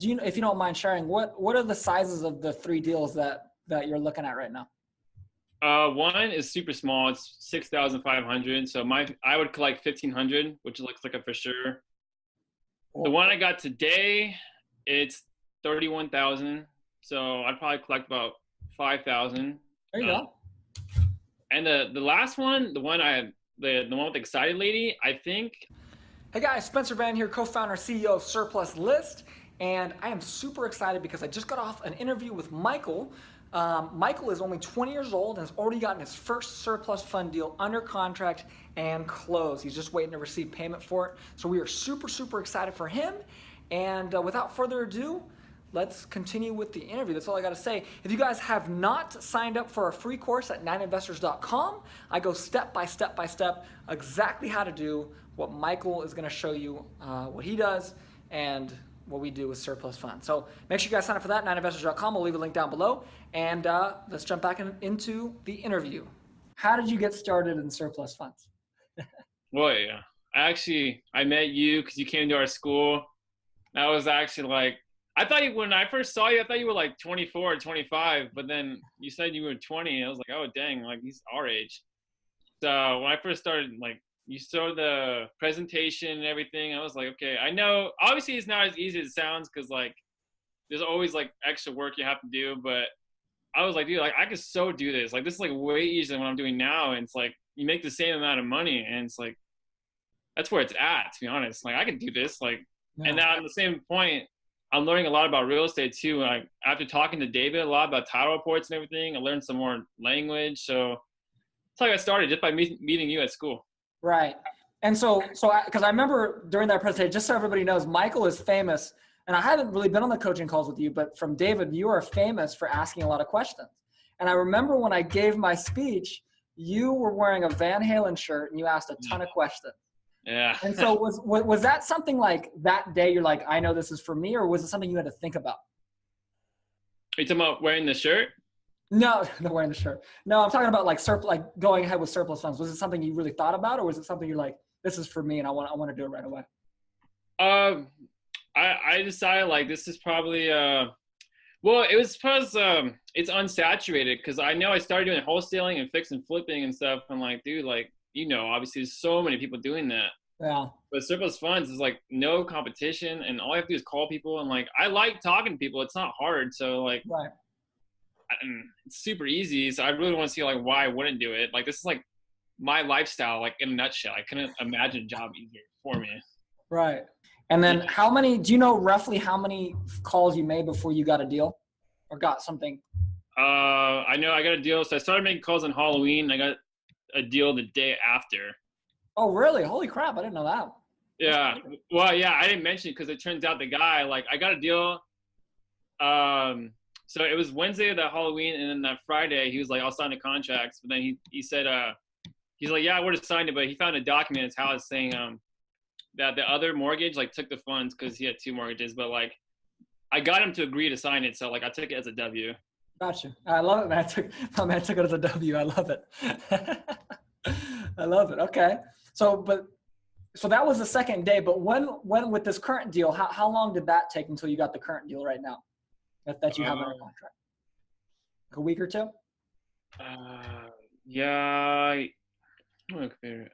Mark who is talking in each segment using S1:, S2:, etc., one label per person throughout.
S1: if you don't mind sharing, what are the sizes of the 3 deals that you're looking at right now?
S2: One is super small. It's 6,500. So I would collect 1,500, which looks like a for sure. The one I got today, it's 31,000. So I'd probably collect about 5,000.
S1: There you go.
S2: And the last one, the one with the excited lady, I think.
S1: Hey guys, Spencer Van here, co-founder, CEO of Surplus List, and I am super excited because I just got off an interview with Michael. Michael is only 20 years old and has already gotten his first surplus fund deal under contract and closed. He's just waiting to receive payment for it. So we are super, super excited for him. And without further ado, let's continue with the interview. That's all I got to say. If you guys have not signed up for our free course at 9investors.com, I go step by step exactly how to do what Michael is going to show you, what he does and what we do with surplus funds. So make sure you guys sign up for that, 9investors.com. We'll leave a link down below. And let's jump back into the interview. How did you get started in surplus funds?
S2: Well, yeah. I met you because you came to our school. That was actually like, when I first saw you, I thought you were like 24 or 25, but then you said you were 20. I was like, oh, dang, like he's our age. So when I first started, like, you saw the presentation and everything, I was like, okay, I know, obviously it's not as easy as it sounds because like, there's always like extra work you have to do, but I was like, dude, like I could so do this. Like this is like way easier than what I'm doing now. And it's like, you make the same amount of money and it's like, that's where it's at, to be honest. Like I can do this. Like, yeah. And now at the same point, I'm learning a lot about real estate too. Like after talking to David a lot about title reports and everything, I learned some more language. So that's how I got started, just by meeting you at school.
S1: Right. And so because I remember during that presentation, just so everybody knows, Michael is famous, and I haven't really been on the coaching calls with you, but from David, you are famous for asking a lot of questions. And I remember when I gave my speech, you were wearing a Van Halen shirt and you asked a ton of questions.
S2: Yeah.
S1: And so was that something like that day you're like, I know this is for me, or was it something you had to think about?
S2: Are you talking about wearing the shirt?
S1: No, not wearing the shirt. No, I'm talking about like going ahead with surplus funds. Was it something you really thought about, or was it something you're like, this is for me and I want to do it right away?
S2: I decided like this is probably well, it was because it's unsaturated, because I know I started doing wholesaling and fix and flipping and stuff. I'm like, dude, like, you know, obviously there's so many people doing that.
S1: Yeah. But
S2: surplus funds is like no competition, and all I have to do is call people, and like I like talking to people. It's not hard, so like.
S1: Right.
S2: It's super easy, so I really want to see like why I wouldn't do it. Like this is like my lifestyle, like in a nutshell. I couldn't imagine a job easier for me.
S1: Right. And then do you know roughly how many calls you made before you got a deal or got something?
S2: I know I got a deal. So I started making calls on Halloween. I got a deal the day after.
S1: Oh, really? Holy crap. I didn't know that.
S2: Yeah. Well, yeah, I didn't mention it because it turns out the guy, like I got a deal. So it was Wednesday of that Halloween, and then that Friday he was like, I'll sign the contracts. But then he said, he's like, yeah, I would have signed it, but he found a document in his house saying that the other mortgage like took the funds because he had 2 mortgages. But like I got him to agree to sign it, so like I took it as a W.
S1: Gotcha. I love it, man. My man took it as a W. I love it. I love it. Okay. So that was the second day. But when with this current deal, how long did that take until you got the current deal right now? That you have under contract? Like a week or 2?
S2: Yeah.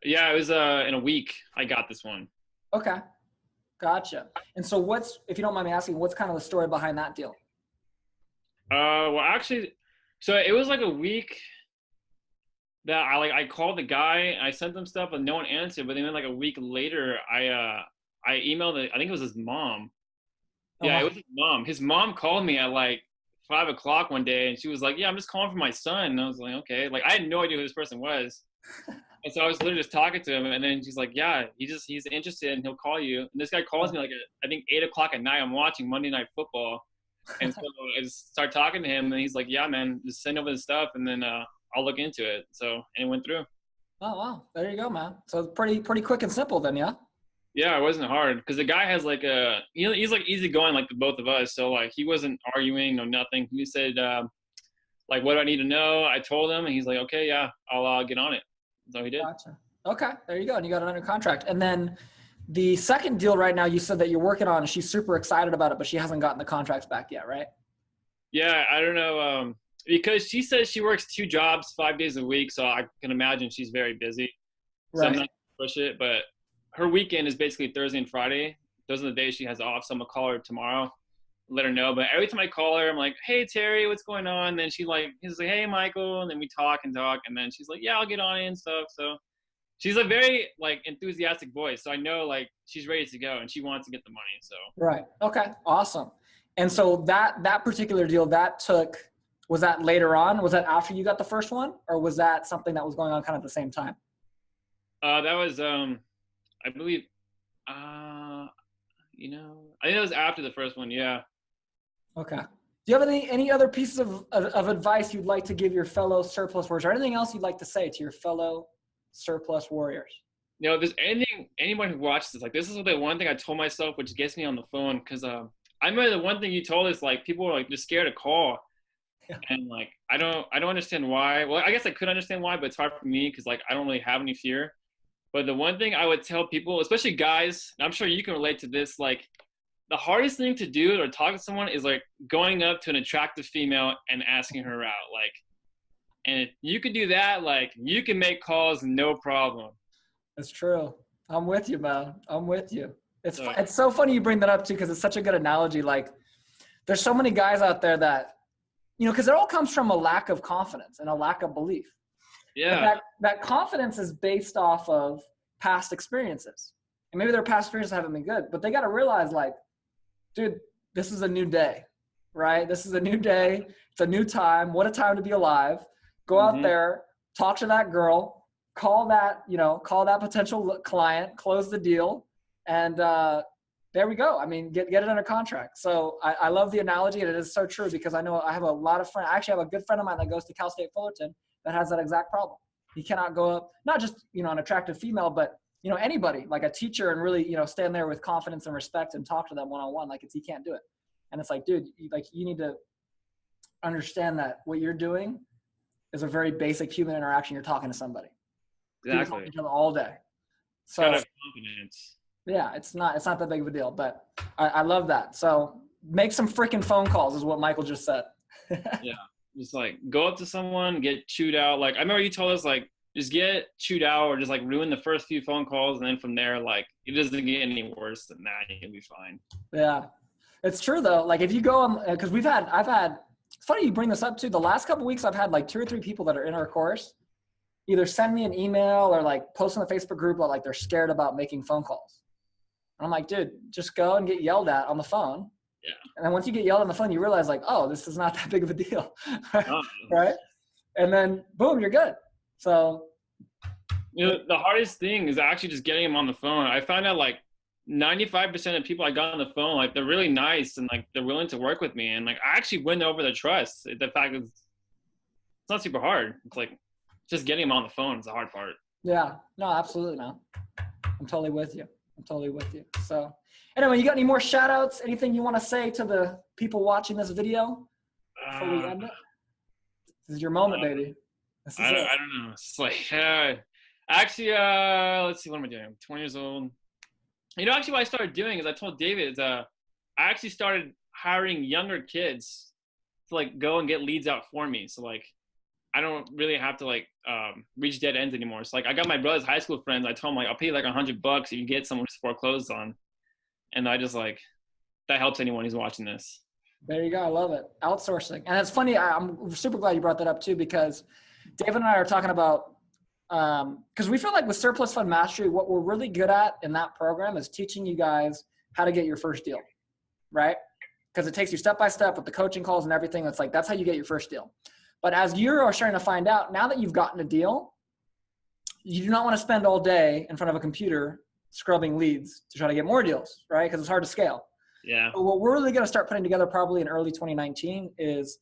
S2: Yeah, it was in a week I got this one.
S1: Okay. Gotcha. And so if you don't mind me asking, what's kind of the story behind that deal?
S2: Well, actually, so it was like a week that I called the guy and I sent them stuff, but no one answered. But then like a week later, I emailed I think it was his mom. Yeah, it was his mom. His mom called me at like 5 o'clock one day, and she was like, yeah, I'm just calling for my son. And I was like, okay. Like, I had no idea who this person was. And so I was literally just talking to him, and then she's like, yeah, he's interested, and he'll call you. And this guy calls me like I think 8 o'clock at night. I'm watching Monday Night Football. And so I just start talking to him, and he's like, yeah, man, just send over the stuff, and then I'll look into it. So, and it went through.
S1: Oh, wow. There you go, man. So it's pretty quick and simple then, yeah?
S2: Yeah, it wasn't hard because the guy has like he's like easygoing like the both of us. So like he wasn't arguing or nothing. He said like, what do I need to know? I told him, and he's like, okay, yeah, I'll get on it. So he did.
S1: Gotcha. Okay, there you go. And you got it under contract. And then the second deal right now, you said that you're working on, and she's super excited about it, but she hasn't gotten the contracts back yet, right?
S2: Yeah, I don't know. Because she says she works 2 jobs, 5 days a week, so I can imagine she's very busy. So I'm not
S1: Right.
S2: gonna push it, but her weekend is basically Thursday and Friday. Those are the days she has off. So I'm gonna call her tomorrow, let her know. But every time I call her, I'm like, "Hey Terry, what's going on?" And then he's like, "Hey Michael," and then we talk, and then she's like, "Yeah, I'll get on it and stuff." So she's a very like enthusiastic voice, so I know like she's ready to go and she wants to get the money. So
S1: Right. Okay. Awesome. And so that particular deal was that later on? Was that after you got the first one, or was that something that was going on kind of at the same time?
S2: that was I believe I think it was after the first one. Yeah.
S1: Okay. Do you have any other pieces of advice you'd like to give your fellow surplus warriors, or anything else you'd like to say to your fellow surplus warriors?
S2: If there's anyone who watches this, like this is the one thing I told myself, which gets me on the phone, because I remember the one thing you told us, like people were like just scared to call,
S1: Yeah.
S2: and like I don't understand why. Well, I guess I could understand why, but it's hard for me because like I don't really have any fear. But the one thing I would tell people, especially guys, and I'm sure you can relate to this, like the hardest thing to do or talk to someone is like going up to an attractive female and asking her out, like, and if you could do that, like you can make calls no problem.
S1: That's true. I'm with you, man. I'm with you.
S2: So
S1: It's so funny you bring that up too, because it's such a good analogy. Like, there's so many guys out there that, because it all comes from a lack of confidence and a lack of belief. But
S2: yeah,
S1: that confidence is based off of past experiences. And maybe their past experiences haven't been good, but they got to realize, like, dude, this is a new day, right? This is a new day. It's a new time. What a time to be alive. Go out there, talk to that girl, call that potential client, close the deal, and there we go. I mean, get it under contract. So I love the analogy, and it is so true, because I know I have a lot of friends. I actually have a good friend of mine that goes to Cal State Fullerton that has that exact problem. He cannot go up, not just, an attractive female, but, anybody, like a teacher, and really, stand there with confidence and respect and talk to them one-on-one. Like, he can't do it. And it's like, dude, you need to understand that what you're doing is a very basic human interaction. You're talking to somebody. People talk to each other all day. So
S2: gotta have confidence.
S1: yeah, it's not that big of a deal, but I love that. So make some freaking phone calls is what Michael just said.
S2: Yeah, just like go up to someone, get chewed out. Like I remember you told us, like just get chewed out or just like ruin the first few phone calls, and then from there, like it doesn't get any worse than that. You'll be fine.
S1: Yeah, it's true though. Like if you go on, because I've had. It's funny you bring this up too. The last couple of weeks, I've had like 2 or 3 people that are in our course either send me an email or like post on the Facebook group that like they're scared about making phone calls. And I'm like, dude, just go and get yelled at on the phone.
S2: Yeah.
S1: And then once you get yelled on the phone, you realize like, oh, this is not that big of a deal.
S2: Oh.
S1: Right? And then boom, you're good. So
S2: the hardest thing is actually just getting them on the phone. I found out like 95% of people I got on the phone, like they're really nice and like they're willing to work with me, and like I actually win over their trust. The fact is, it's not super hard. It's like just getting them on the phone is the hard part.
S1: yeah, no, absolutely, man. I'm totally with you. So anyway, you got any more shout outs? Anything you want to say to the people watching this video before we end it? This is your moment, baby. This is
S2: I don't know. It's like, actually, let's see, what am I doing? I'm 20 years old. Actually what I started doing is I told David, is I actually started hiring younger kids to like go and get leads out for me. So like, I don't really have to like reach dead ends anymore. So like I got my brother's high school friends. I told them like, I'll pay you like $100 if you get someone who's foreclosed on. And I just like, that helps anyone who's watching this.
S1: There you go. I love it. Outsourcing. And it's funny. I'm super glad you brought that up too, because David and I are talking about, because we feel like with Surplus Fund Mastery, what we're really good at in that program is teaching you guys how to get your first deal, right? Because it takes you step by step with the coaching calls and everything. That's how you get your first deal. But as you are starting to find out, now that you've gotten a deal, you do not want to spend all day in front of a computer scrubbing leads to try to get more deals, right? Because it's hard to scale.
S2: Yeah.
S1: So what we're really going to start putting together probably in early 2019 is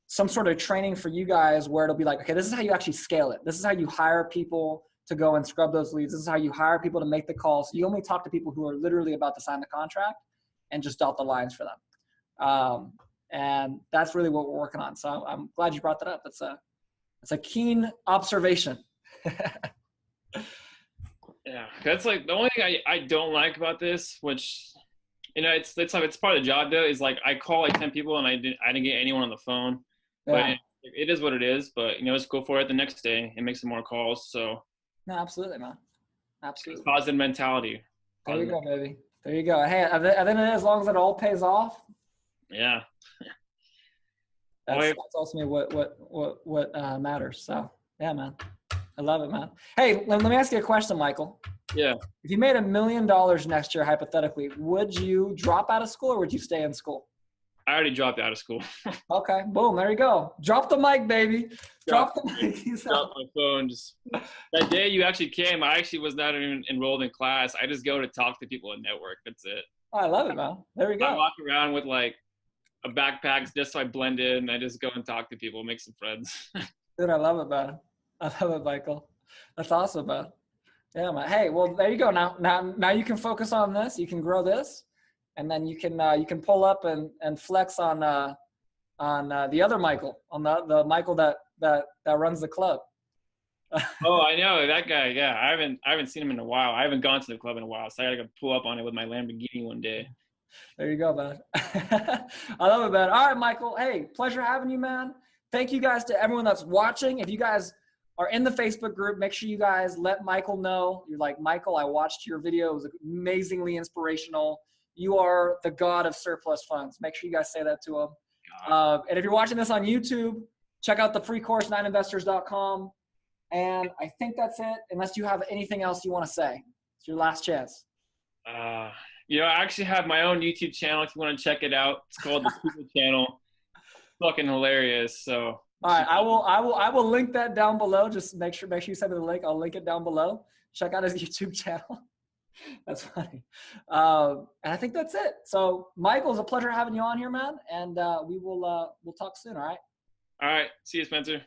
S1: some sort of training for you guys where it'll be like, okay, this is how you actually scale it. This is how you hire people to go and scrub those leads. This is how you hire people to make the calls. You only talk to people who are literally about to sign the contract and just dot the lines for them. And that's really what we're working on. So I'm glad you brought that up. It's a keen observation.
S2: Yeah, that's like the only thing I don't like about this, which it's part of the job though. Is like I call like 10 people and I didn't get anyone on the phone, but
S1: Yeah.
S2: it is what it is. But just go for it the next day and make some more calls. So
S1: No, absolutely, man.
S2: it's
S1: Absolutely.
S2: positive mentality.
S1: There you
S2: Positive.
S1: go, baby. There you go. Hey, at the end of the day, as long as it all pays off,
S2: Yeah.
S1: that's
S2: Boy,
S1: that's ultimately what matters. So yeah, man. I love it, man. Hey, let me ask you a question, Michael.
S2: yeah.
S1: If you made $1 million next year, hypothetically, would you drop out of school or would you stay in school?
S2: I already dropped out of school.
S1: Okay, boom, there you go. Drop the mic, baby. Drop
S2: dropped,
S1: the mic. He's out.
S2: dropped my phone. Just that day you actually came, I actually was not even enrolled in class. I just go to talk to people at network. That's it.
S1: Oh, I love it, man. There we
S2: I
S1: go.
S2: walk around with like a backpack just so I blend in. I just go and talk to people, make some friends.
S1: Dude, I love it, man. I love it, Michael. That's awesome, man. Yeah, man. Hey, well, there you go. Now you can focus on this. You can grow this, and then you can pull up and flex on the other Michael, on the Michael that runs the club.
S2: Oh, I know that guy. Yeah, I haven't seen him in a while. I haven't gone to the club in a while, so I gotta go pull up on it with my Lamborghini one day.
S1: There you go, man. I love it, man. All right, Michael. Hey, pleasure having you, man. Thank you guys to everyone that's watching. If you guys are in the Facebook group, make sure you guys let Michael know. You're like, Michael, I watched your video. It was amazingly inspirational. You are the god of surplus funds. Make sure you guys say that to him. And if you're watching this on YouTube, check out the free course, 9investors.com. And I think that's it, unless you have anything else you want to say. It's your last chance.
S2: I actually have my own YouTube channel if you want to check it out. It's called the Stupid Channel. Fucking hilarious. So
S1: all right, I will link that down below. Just make sure you send me the link. I'll link it down below. Check out his YouTube channel. That's funny. And I think that's it. So Michael, it's a pleasure having you on here, man. And we'll talk soon. All right.
S2: All right. See you, Spencer.